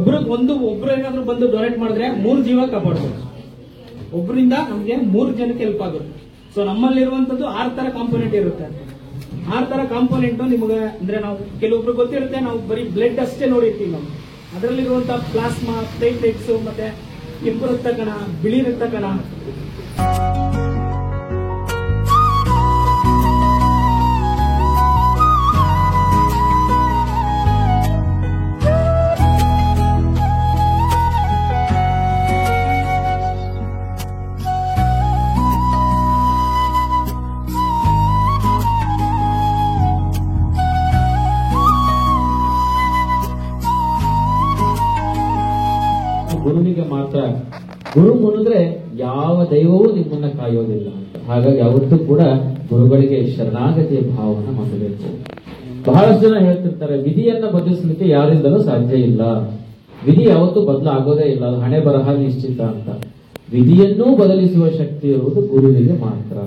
ಒಬ್ರು ಏನಾದ್ರು ಬಂದು ಡೊನೇಟ್ ಮಾಡಿದ್ರೆ 3 ಜೀವ ಕಾಪಾಡ್ಬೋದು. ಒಬ್ಬರಿಂದ ನಮ್ಗೆ 3 ಜನಕ್ಕೆ ಹೆಲ್ಪ್ ಆಗುತ್ತೆ. ಸೊ ನಮ್ಮಲ್ಲಿರುವಂತದ್ದು 6 ತರ ಕಾಂಪೋನೆಂಟ್ ಇರುತ್ತೆ. 6 ತರ ಕಾಂಪೋನೆಂಟ್ ನಿಮಗೆ ಅಂದ್ರೆ ನಾವು ಕೆಲವೊಬ್ರು ಗೊತ್ತಿರುತ್ತೆ, ನಾವು ಬರೀ ಬ್ಲಡ್ ಅಷ್ಟೇ ನೋಡಿರ್ತೀವಿ. ನಾವು ಅದರಲ್ಲಿರುವಂತಹ ಪ್ಲಾಸ್ಮಾ, ಪ್ಲೇಟ್ಲೆಟ್ಸ್, ಮತ್ತೆ ಕೆಂಪು ರಕ್ತ ಕಣ, ಬಿಳಿ ರಕ್ತ ಕಣ, ಗುರುವಿಗೆ ಮಾತ್ರ. ಗುರು ಮುನಿದ್ರೆ ಯಾವ ದೈವವೂ ನಿಮ್ಮನ್ನ ಕಾಯೋದಿಲ್ಲ ಅಂತ. ಹಾಗಾಗಿ ಯಾವತ್ತೂ ಕೂಡ ಗುರುಗಳಿಗೆ ಶರಣಾಗತಿಯ ಭಾವನ ಮಾಡಬೇಕು. ಬಹಳಷ್ಟು ಜನ ಹೇಳ್ತಿರ್ತಾರೆ, ವಿಧಿಯನ್ನ ಬದಲಿಸಲಿಕ್ಕೆ ಯಾರಿಂದಲೂ ಸಾಧ್ಯ ಇಲ್ಲ, ವಿಧಿ ಯಾವತ್ತೂ ಬದಲಾಗೋದೇ ಇಲ್ಲ, ಅದು ಹಣೆ ಬರಹ ನಿಶ್ಚಿತ ಅಂತ. ವಿಧಿಯನ್ನೂ ಬದಲಿಸುವ ಶಕ್ತಿ ಇರುವುದು ಗುರುವಿಗೆ ಮಾತ್ರ.